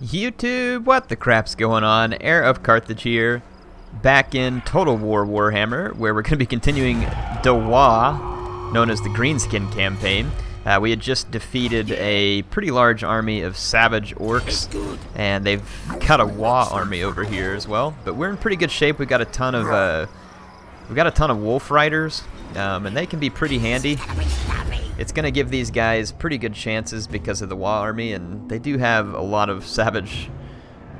YouTube, what the crap's going on? HeirofCarthage here, back in Total War Warhammer, where we're going to be continuing Dwarfs, known as the Greenskin campaign. We had just defeated a pretty large army of savage orcs, and they've got a Wa army over here as well. But we're in pretty good shape. We've got a ton of wolf riders, and they can be pretty handy. It's going to give these guys pretty good chances because of the Wa army, and they do have a lot of savage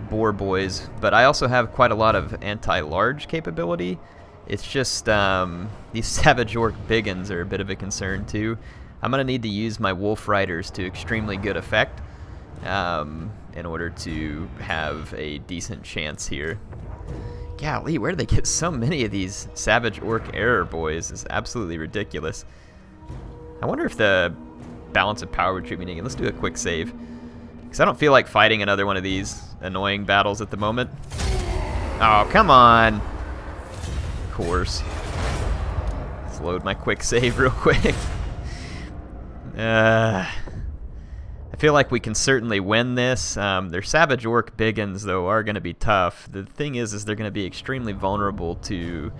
boar boys, but I also have quite a lot of anti-large capability. It's just these savage orc biggins are a bit of a concern too. I'm going to need to use my wolf riders to extremely good effect in order to have a decent chance here. Golly, where do they get so many of these savage orc error boys? It's absolutely ridiculous. I wonder if the balance of power recruitment. Let's do a quick save, because I don't feel like fighting another one of these annoying battles at the moment. Oh, come on. Of course. Let's load my quick save real quick. I feel like we can certainly win this. Their savage orc biggins, though, are going to be tough. The thing is they're going to be extremely vulnerable to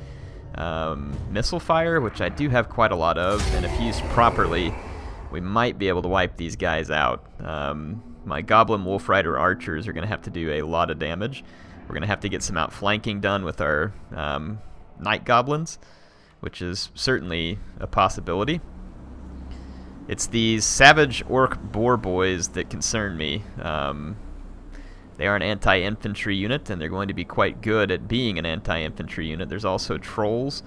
missile fire, which I do have quite a lot of, and if used properly, we might be able to wipe these guys out. My goblin wolf rider archers are going to have to do a lot of damage. We're going to have to get some outflanking done with our night goblins, which is certainly a possibility. It's these savage orc boar boys that concern me. They are an anti-infantry unit, and they're going to be quite good at being an anti-infantry unit. There's also trolls.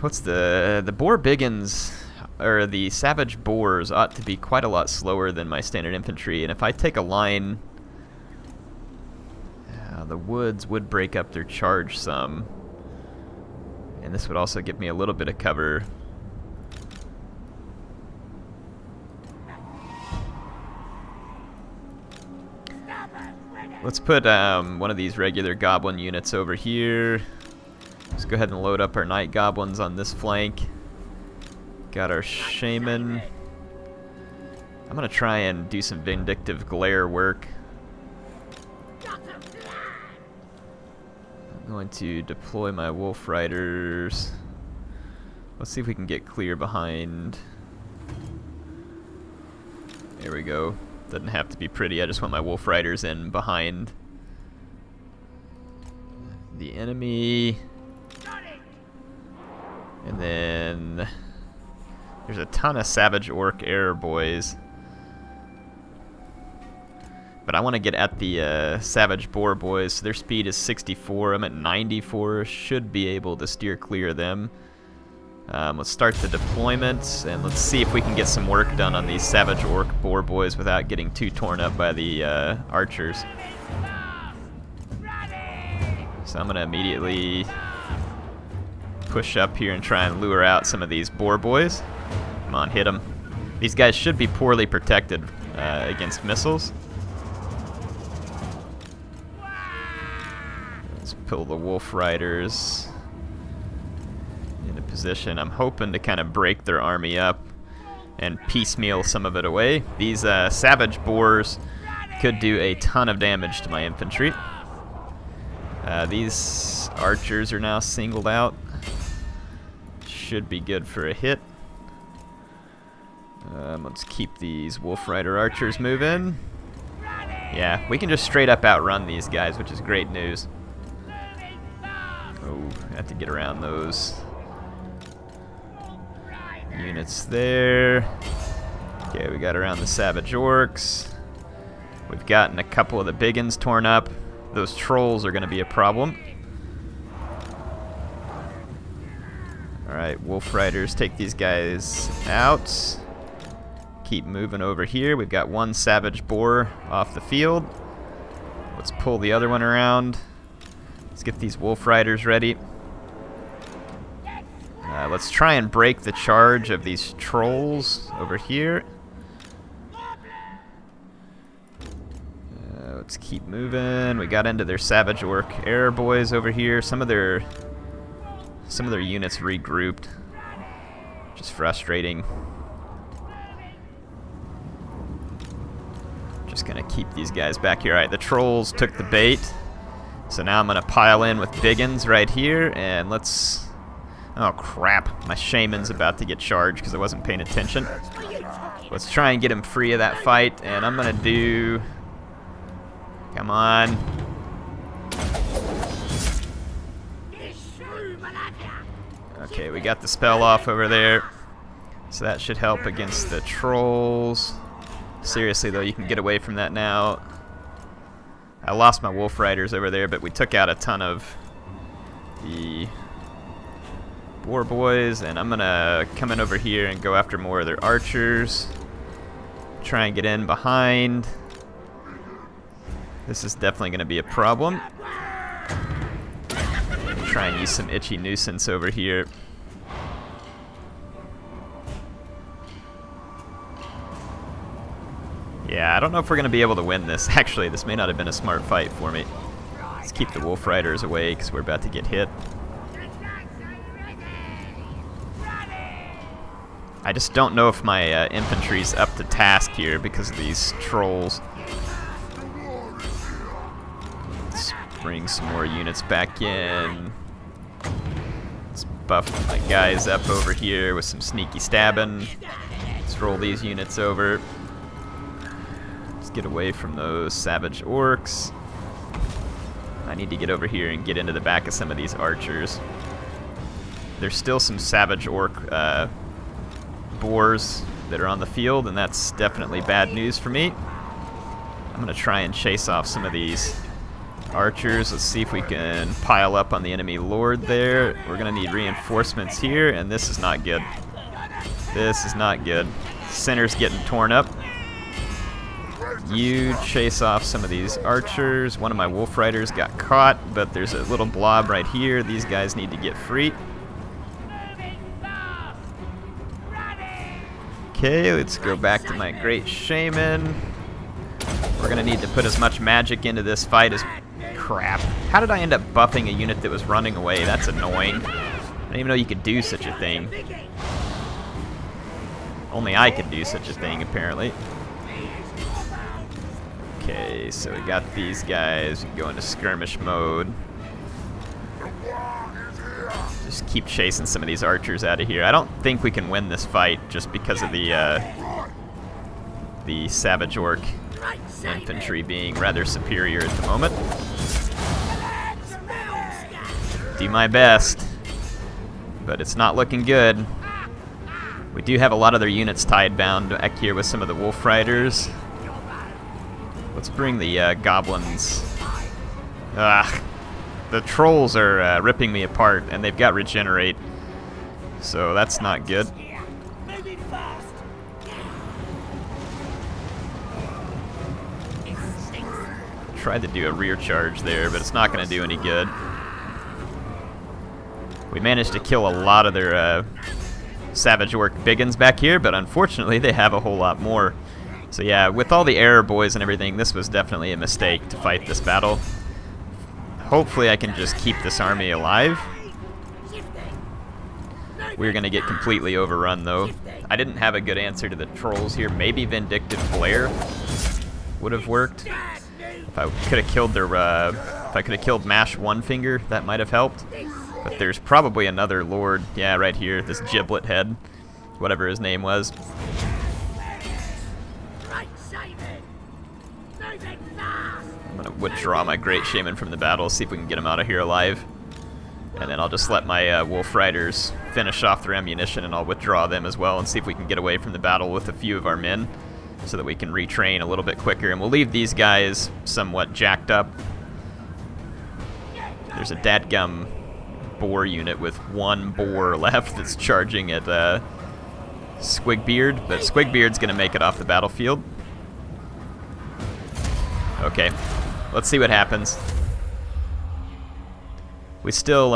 What's the boar biggins, or the savage boars, ought to be quite a lot slower than my standard infantry. And if I take a line, the woods would break up their charge some, and this would also give me a little bit of cover. Let's put one of these regular goblin units over here. Let's go ahead and load up our night goblins on this flank. Got our shaman. I'm going to try and do some vindictive glare work. I'm going to deploy my wolf riders. Let's see if we can get clear behind. There we go. Doesn't have to be pretty, I just want my wolf riders in behind the enemy. And then there's a ton of savage orc error boys. But I want to get at the savage boar boys, so their speed is 64, I'm at 94, should be able to steer clear of them. Let's start the deployment, and let's see if we can get some work done on these savage orc boar boys without getting too torn up by the archers. So I'm going to immediately push up here and try and lure out some of these boar boys. Come on, hit them. These guys should be poorly protected against missiles. Let's pull the wolf riders into position. I'm hoping to kind of break their army up and piecemeal some of it away. These savage boars could do a ton of damage to my infantry. These archers are now singled out. Should be good for a hit. Let's keep these wolf rider archers moving. Yeah, we can just straight up outrun these guys, which is great news. Oh, I have to get around those units there. Okay, we got around the savage orcs. We've gotten a couple of the biggins torn up. Those trolls are going to be a problem. Alright, wolf riders, take these guys out. Keep moving over here. We've got one savage boar off the field. Let's pull the other one around. Let's get these wolf riders ready. Let's try and break the charge of these trolls over here. Let's keep moving. We got into their savage orc error boys over here. Some of their units regrouped. Just frustrating. Just gonna keep these guys back here. Alright, the trolls took the bait. So now I'm gonna pile in with biggins right here, and let's... Oh crap, my shaman's about to get charged because I wasn't paying attention. Let's try and get him free of that fight, and I'm gonna do... Come on. Okay, we got the spell off over there. So that should help against the trolls. Seriously though, you can get away from that now. I lost my wolf riders over there, but we took out a ton of the boar boys, and I'm gonna come in over here and go after more of their archers. Try and get in behind. This is definitely gonna be a problem. Try and use some itchy nuisance over here. Yeah, I don't know if we're going to be able to win this. Actually, this may not have been a smart fight for me. Let's keep the wolf riders away because we're about to get hit. I just don't know if my infantry's up to task here because of these trolls. Let's bring some more units back in. Let's buff my guys up over here with some sneaky stabbing. Let's roll these units over. Get away from those savage orcs. I need to get over here and get into the back of some of these archers. There's still some savage orc boars that are on the field, and that's definitely bad news for me. I'm going to try and chase off some of these archers. Let's see if we can pile up on the enemy lord there. We're going to need reinforcements here, and this is not good. This is not good. Center's getting torn up. You chase off some of these archers. One of my wolf riders got caught, but there's a little blob right here. These guys need to get free. Okay, let's go back to my great shaman. We're gonna need to put as much magic into this fight as... Crap. How did I end up buffing a unit that was running away? That's annoying. I didn't even know you could do such a thing. Only I could do such a thing, apparently. Okay, so we got these guys. We can go into skirmish mode. Just keep chasing some of these archers out of here. I don't think we can win this fight just because of the savage orc infantry being rather superior at the moment. Do my best, but it's not looking good. We do have a lot of their units tied bound back here with some of the wolf riders. Let's bring the goblins. The trolls are ripping me apart, and they've got regenerate, so that's not good. Tried to do a rear charge there, but it's not going to do any good. We managed to kill a lot of their savage orc biggins back here, but unfortunately they have a whole lot more. So yeah, with all the error boys and everything, this was definitely a mistake to fight this battle. Hopefully I can just keep this army alive. We're going to get completely overrun though. I didn't have a good answer to the trolls here. Maybe Vindictive Flare would have worked. If I could have killed their, if I could have killed Mash One Finger, that might have helped. But there's probably another lord, yeah, right here, this Giblet Head, whatever his name was. I'm gonna withdraw my Great Shaman from the battle, see if we can get him out of here alive. And then I'll just let my Wolf Riders finish off their ammunition, and I'll withdraw them as well and see if we can get away from the battle with a few of our men so that we can retrain a little bit quicker. And we'll leave these guys somewhat jacked up. There's a dadgum boar unit with one boar left that's charging at Squigbeard, but Squigbeard's gonna make it off the battlefield. Okay, let's see what happens. We still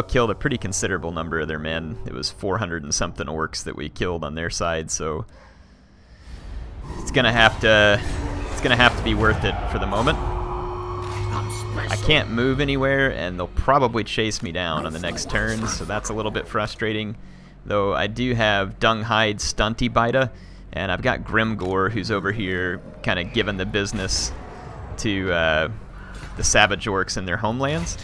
killed a pretty considerable number of their men. It was 400 and something orcs that we killed on their side, so it's gonna have to be worth it for the moment. I can't move anywhere, and they'll probably chase me down on the next turn, so that's a little bit frustrating. Though I do have Dunghide Stunty Bita, And I've got Grimgore, who's over here kind of giving the business to the Savage Orcs in their homelands.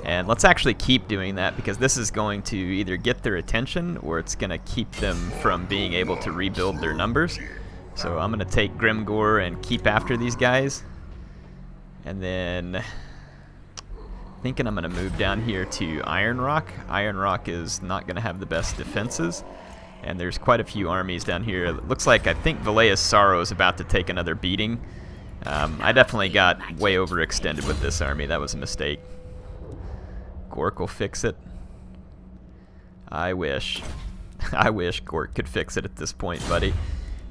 And let's actually keep doing that, because this is going to either get their attention or it's going to keep them from being able to rebuild their numbers. So I'm going to take Grimgore and keep after these guys. And then thinking I'm going to move down here to Iron Rock. Iron Rock is not going to have the best defenses. And there's quite a few armies down here. It looks like, I think Valea's Sorrow is about to take another beating. I definitely got way overextended with this army. That was a mistake. Gork will fix it. I wish. I wish Gork could fix it at this point, buddy.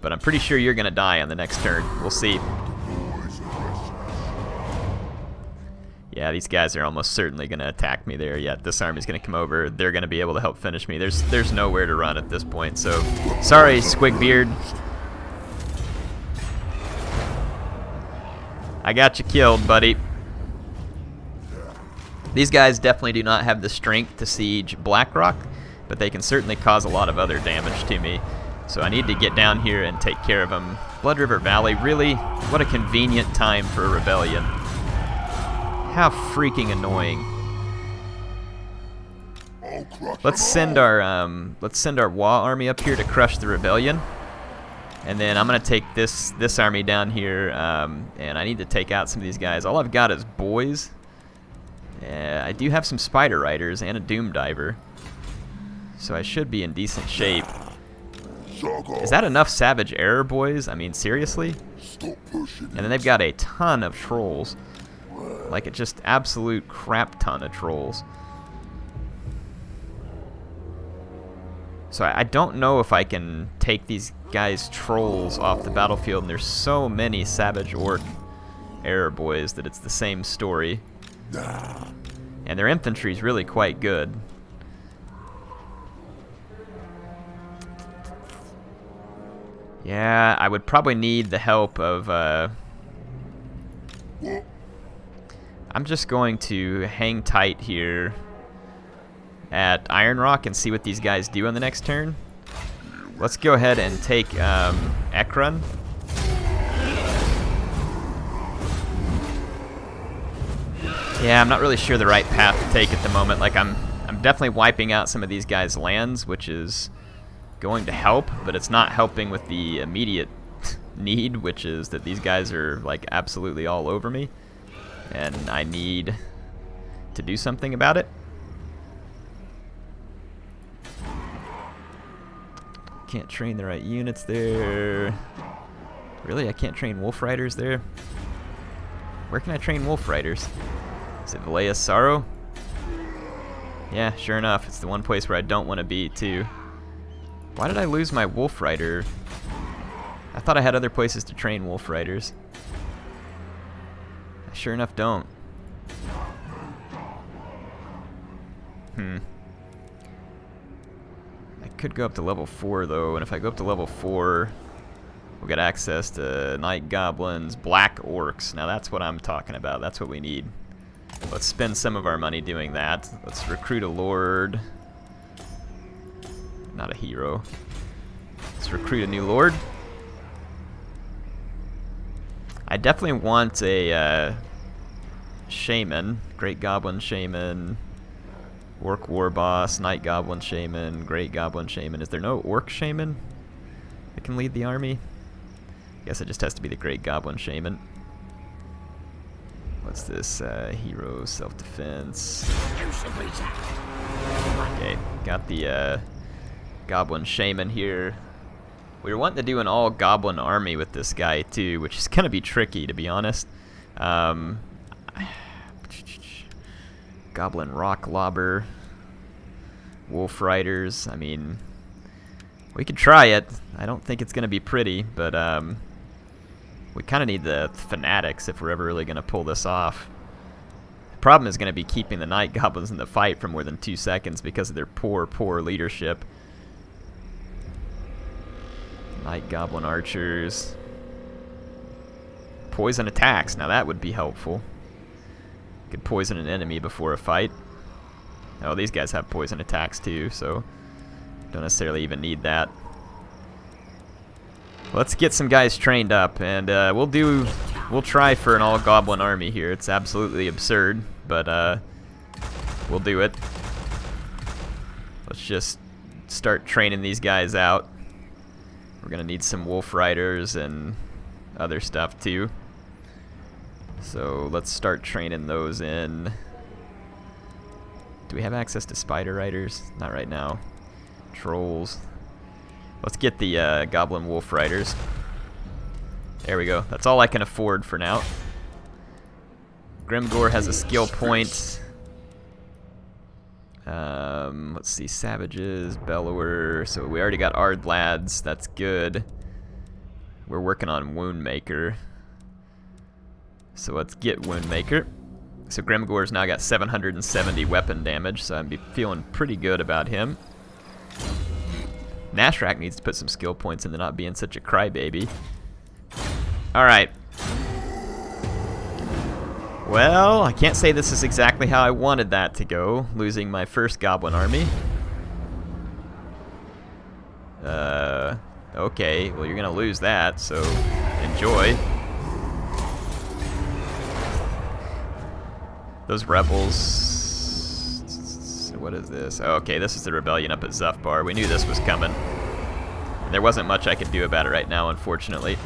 But I'm pretty sure you're going to die on the next turn. We'll see. Yeah, these guys are almost certainly going to attack me there. Yeah, this army's going to come over. They're going to be able to help finish me. There's nowhere to run at this point. So, sorry, Squigbeard. I got you killed, buddy. These guys definitely do not have the strength to siege Blackrock, but they can certainly cause a lot of other damage to me. So I need to get down here and take care of them. Blood River Valley, really? What a convenient time for a rebellion. How freaking annoying. Let's send our Wa army up here to crush the rebellion. And then I'm going to take this army down here, and I need to take out some of these guys. All I've got is boys. I do have some Spider Riders and a Doom Diver. So I should be in decent shape. Is that enough Savage Error boys? I mean, seriously? And then they've got a ton of trolls. Like a just absolute crap ton of trolls. So I don't know if I can take these guys' trolls off the battlefield. And there's so many Savage Orc Error boys that it's the same story. And their infantry is really quite good. Yeah, I would probably need the help of... I'm just going to hang tight here at Iron Rock and see what these guys do on the next turn. Let's go ahead and take Ekron. Yeah, I'm not really sure the right path to take at the moment. Like, I'm definitely wiping out some of these guys' lands, which is going to help, but it's not helping with the immediate need, which is that these guys are like absolutely all over me, and I need to do something about it. Can't train the right units there. Really? I can't train Wolf Riders there? Where can I train Wolf Riders? Is it Valea's Sorrow? Yeah, sure enough. It's the one place where I don't want to be, too. Why did I lose my Wolf Rider? I thought I had other places to train Wolf Riders. I sure enough don't. I could go up to level 4, though, and if I go up to level 4, we'll get access to Night Goblins, Black Orcs. Now that's what I'm talking about. That's what we need. Let's spend some of our money doing that. Let's recruit a Lord. Not a hero. Let's recruit a new Lord. I definitely want a Shaman. Great Goblin Shaman. Orc War Boss, Night Goblin Shaman, Great Goblin Shaman. Is there no Orc Shaman that can lead the army? I guess it just has to be the Great Goblin Shaman. What's this? Hero, Self-Defense. Okay, got the Goblin Shaman here. We were wanting to do an all-Goblin army with this guy, too, which is going to be tricky, to be honest. Goblin Rock Lobber, Wolf Riders. I mean, we could try it. I don't think it's going to be pretty, but we kind of need the Fanatics if we're ever really going to pull this off. The problem is going to be keeping the Night Goblins in the fight for more than 2 seconds because of their poor leadership. Night Goblin Archers. Poison attacks. Now that would be helpful. Could poison an enemy before a fight. Oh, these guys have poison attacks too, so don't necessarily even need that. Let's get some guys trained up, and we'll try for an all-goblin army here. It's absolutely absurd, but we'll do it. Let's just start training these guys out. We're gonna need some wolf riders and other stuff too. So let's start training those in. Do we have access to spider riders? Not right now. Trolls. Let's get the goblin wolf riders. There we go. That's all I can afford for now. Grimgore has a skill point. Let's see, Savages, Bellower. So we already got Ard Lads. That's good. We're working on Woundmaker. So let's get Woundmaker. So Grimgore's now got 770 weapon damage, so I'm feeling pretty good about him. Nashrak needs to put some skill points into not being such a crybaby. Alright. Well, I can't say this is exactly how I wanted that to go, losing my first goblin army. Okay, well you're gonna lose that, so enjoy. Those rebels... What is this? Oh, okay, this is the rebellion up at Zufbar. We knew this was coming. There wasn't much I could do about it right now, unfortunately.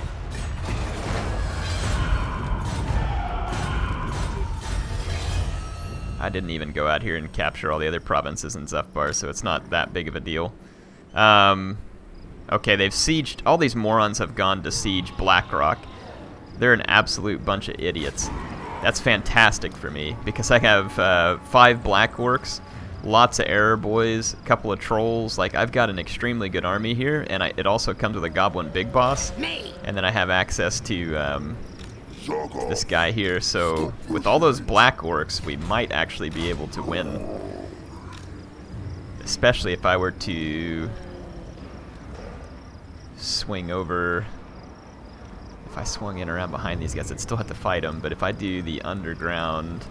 I didn't even go out here and capture all the other provinces in Zufbar, so it's not that big of a deal. Okay, they've sieged... All these morons have gone to siege Blackrock. They're an absolute bunch of idiots. That's fantastic for me, because I have 5 Black Orcs, lots of Error Boys, a couple of Trolls. Like, I've got an extremely good army here, and it also comes with a Goblin Big Boss. And then I have access to this guy here, so with all those Black Orcs, we might actually be able to win. Especially if I were to swing over... If I swung in around behind these guys, I'd still have to fight them, but if I do the underground,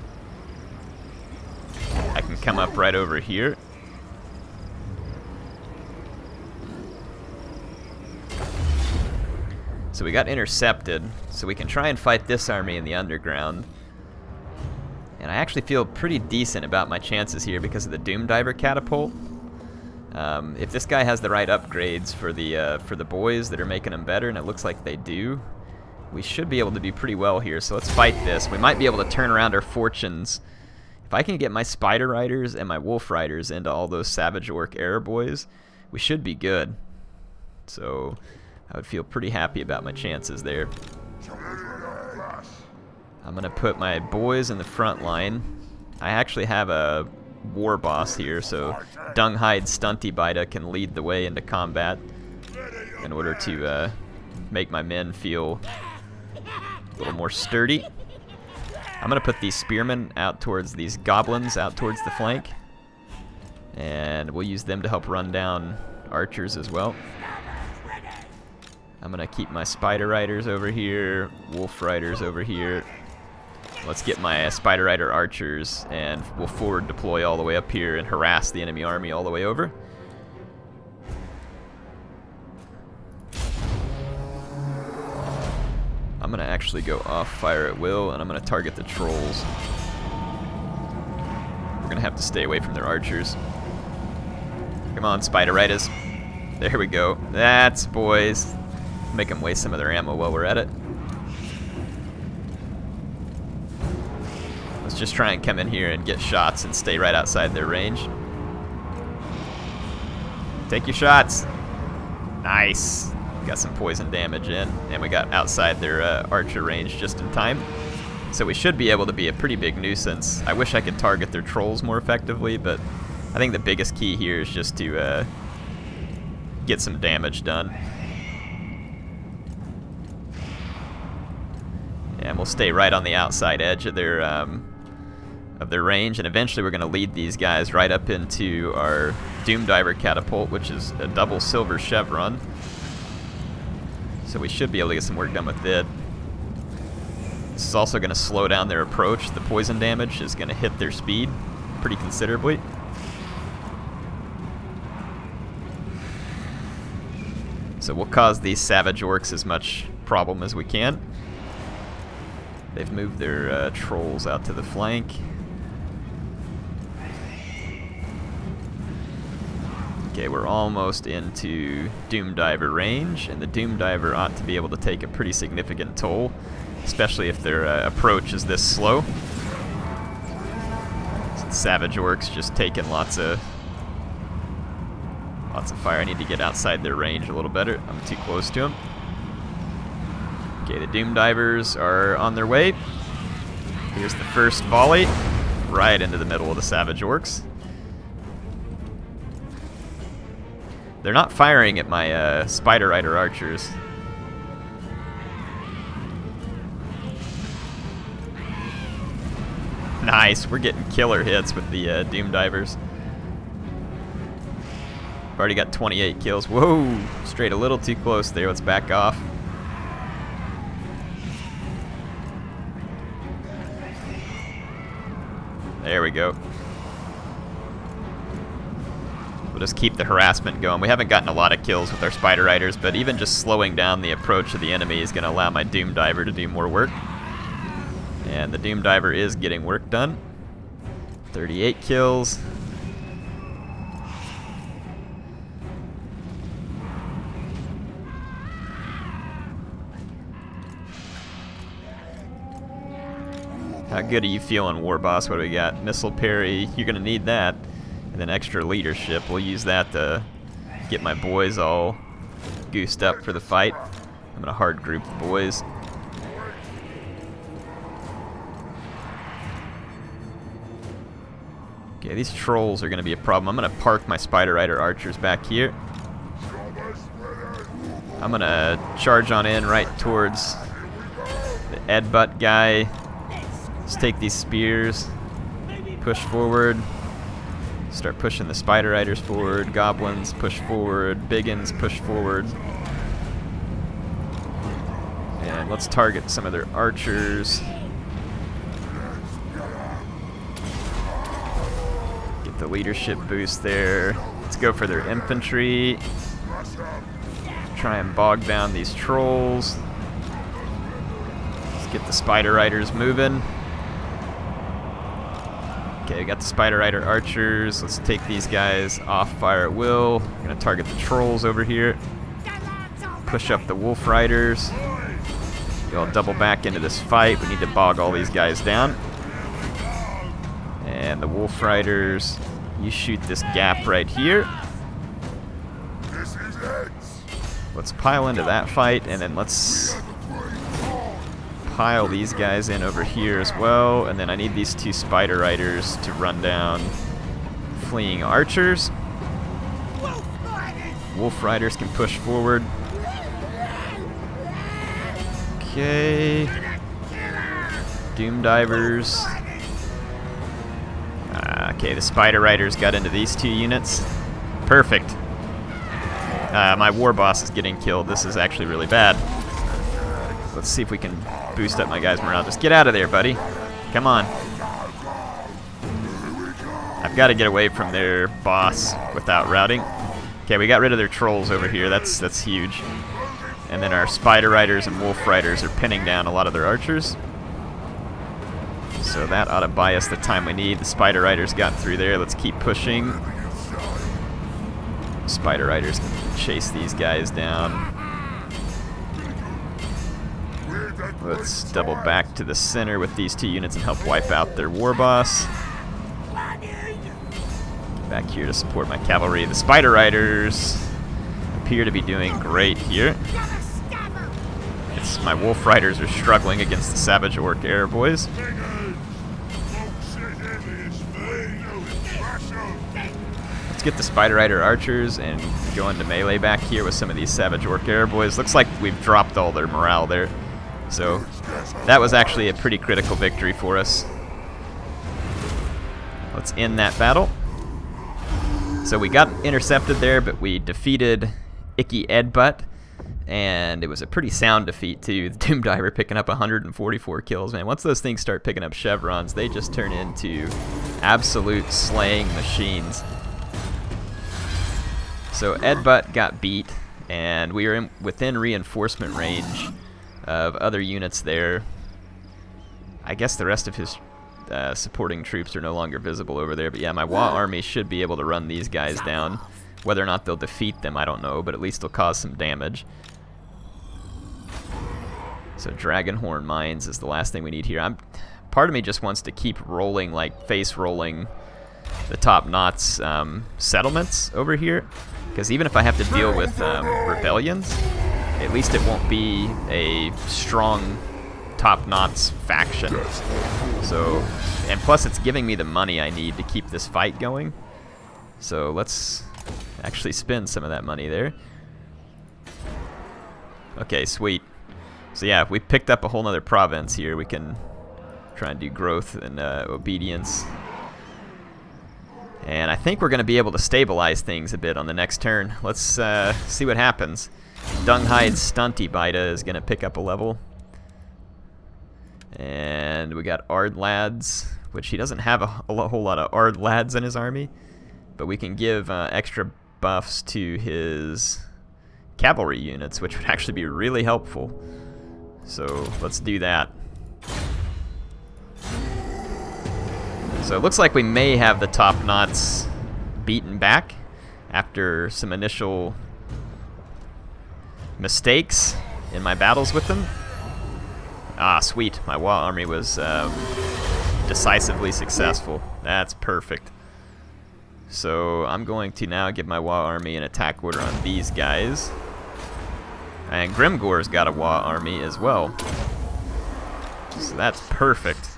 I can come up right over here. So we got intercepted, so we can try and fight this army in the underground. And I actually feel pretty decent about my chances here because of the Doom Diver catapult. If this guy has the right upgrades for the boys that are making them better, and it looks like they do, we should be able to do pretty well here. So let's fight this. We might be able to turn around our fortunes. If I can get my Spider Riders and my Wolf Riders into all those Savage Orc Error Boys, we should be good. So I would feel pretty happy about my chances there. I'm going to put my boys in the front line. I actually have a War Boss here, so Dunghide Stunty Bida can lead the way into combat in order to make my men feel a little more sturdy. I'm going to put these spearmen out towards these goblins, out towards the flank. And we'll use them to help run down archers as well. I'm going to keep my Spider Riders over here, Wolf Riders over here. Let's get my Spider Rider archers, and we'll forward deploy all the way up here and harass the enemy army all the way over. I'm going to actually go off fire at will, and I'm going to target the trolls. We're going to have to stay away from their archers. Come on, Spider Riders. There we go. That's boys. Make them waste some of their ammo while we're at it. Let's just try and come in here and get shots and stay right outside their range. Take your shots. Nice. Got some poison damage in, and we got outside their archer range just in time. So we should be able to be a pretty big nuisance. I wish I could target their trolls more effectively, but I think the biggest key here is just to get some damage done. And we'll stay right on the outside edge of their range, and eventually we're going to lead these guys right up into our Doom Diver catapult, which is a double silver chevron. So we should be able to get some work done with it. This is also going to slow down their approach. The poison damage is going to hit their speed pretty considerably. So we'll cause these savage orcs as much problem as we can. They've moved their trolls out to the flank. Okay, we're almost into Doom Diver range, and the Doom Diver ought to be able to take a pretty significant toll, especially if their approach is this slow. Savage orcs just taking lots of fire. I need to get outside their range a little better. I'm too close to them. Okay, the Doom Divers are on their way. Here's the first volley, right into the middle of the Savage Orcs. They're not firing at my Spider Rider archers. Nice, we're getting killer hits with the Doom Divers. I've already got 28 kills. Whoa, straight a little too close there. Let's back off. There we go. We'll just keep the harassment going. We haven't gotten a lot of kills with our Spider Riders, but even just slowing down the approach of the enemy is going to allow my Doom Diver to do more work. And the Doom Diver is getting work done. 38 kills. How good are you feeling, War Boss? What do we got? Missile parry, you're gonna need that. And then extra leadership, we'll use that to get my boys all goosed up for the fight. I'm gonna hard group the boys. Okay, these trolls are gonna be a problem. I'm gonna park my Spider Rider archers back here. I'm gonna charge on in right towards the Ed Butt guy. Let's take these spears, push forward, start pushing the Spider Riders forward, Goblins push forward, Biggins push forward. And let's target some of their archers. Get the leadership boost there. Let's go for their infantry. Try and bog down these trolls. Let's get the Spider Riders moving. Okay, we got the Spider Rider archers. Let's take these guys off fire at will. We're gonna target the trolls over here. Push up the Wolf Riders. You all double back into this fight. We need to bog all these guys down. And the Wolf Riders, you shoot this gap right here. Let's pile into that fight, and then let's pile these guys in over here as well, and then I need these two Spider Riders to run down fleeing archers. Wolf Riders can push forward. Okay. Doom Divers. Okay, the Spider Riders got into these two units. Perfect. My War Boss is getting killed. This is actually really bad. Let's see if we can boost up my guys' morale. Just get out of there, buddy. Come on. I've got to get away from their boss without routing. Okay, we got rid of their trolls over here. That's huge. And then our Spider Riders and Wolf Riders are pinning down a lot of their archers. So that ought to buy us the time we need. The Spider Riders got through there. Let's keep pushing. Spider Riders can chase these guys down. Let's double back to the center with these two units and help wipe out their War Boss. Back here to support my cavalry. The Spider Riders appear to be doing great here. My Wolf Riders are struggling against the Savage Orc Air Boys. Let's get the Spider Rider archers and go into melee back here with some of these Savage Orc Air Boys. Looks like we've dropped all their morale there. So that was actually a pretty critical victory for us. Let's end that battle. So we got intercepted there, but we defeated Icky Edbutt, and it was a pretty sound defeat too. The Doom Diver picking up 144 kills, man. Once those things start picking up chevrons, they just turn into absolute slaying machines. So Edbutt got beat, And we are within reinforcement range of other units there. I guess the rest of his supporting troops are no longer visible over there, but yeah, my Wa army should be able to run these guys down. Whether or not they'll defeat them, I don't know, but at least they'll cause some damage. So Dragonhorn Mines is the last thing we need here. Part of me just wants to keep rolling, like face rolling the top knots settlements over here, because even if I have to deal with rebellions, at least it won't be a strong top knots faction. So, and plus it's giving me the money I need to keep this fight going. So let's actually spend some of that money there. Okay, sweet. So yeah, if we picked up a whole nother province here, we can try and do growth and obedience. And I think we're going to be able to stabilize things a bit on the next turn. Let's see what happens. Dunghide Stunty Bida is going to pick up a level. And we got Ard Lads, which he doesn't have a whole lot of Ard Lads in his army. But we can give extra buffs to his cavalry units, which would actually be really helpful. So let's do that. So it looks like we may have the top knots beaten back after some initial mistakes in my battles with them. Ah, sweet. My Wa army was decisively successful. That's perfect. So I'm going to now give my Wa army an attack order on these guys. And Grimgore's got a Wa army as well. So that's perfect.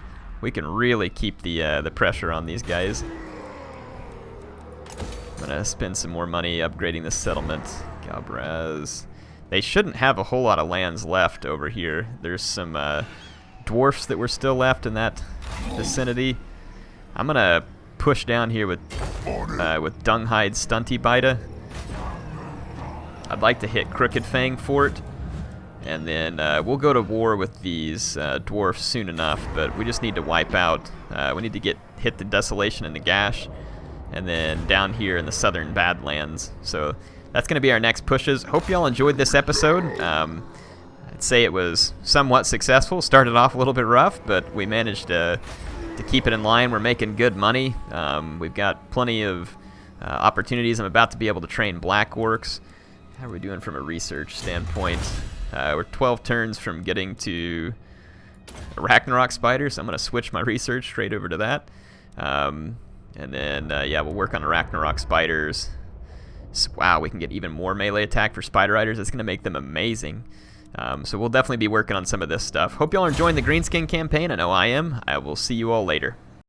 We can really keep the pressure on these guys. I'm gonna spend some more money upgrading this settlement. Galbraz. They shouldn't have a whole lot of lands left over here. There's some dwarfs that were still left in that vicinity. I'm gonna push down here with Dunghide Stunty Bida. I'd like to hit Crooked Fang Fort. And then we'll go to war with these dwarfs soon enough, but we just need to wipe out. We need to hit the Desolation and the Gash, and then down here in the Southern Badlands. So that's going to be our next pushes. Hope y'all enjoyed this episode. I'd say it was somewhat successful. Started off a little bit rough, but we managed to keep it in line. We're making good money. We've got plenty of opportunities. I'm about to be able to train Black Orcs. How are we doing from a research standpoint? We're 12 turns from getting to Ragnarok Spider, so I'm going to switch my research straight over to that. And then, yeah, we'll work on the Ragnarok Spiders. So, wow, we can get even more melee attack for Spider Riders. It's going to make them amazing. So we'll definitely be working on some of this stuff. Hope y'all are enjoying the Greenskin campaign. I know I am. I will see you all later.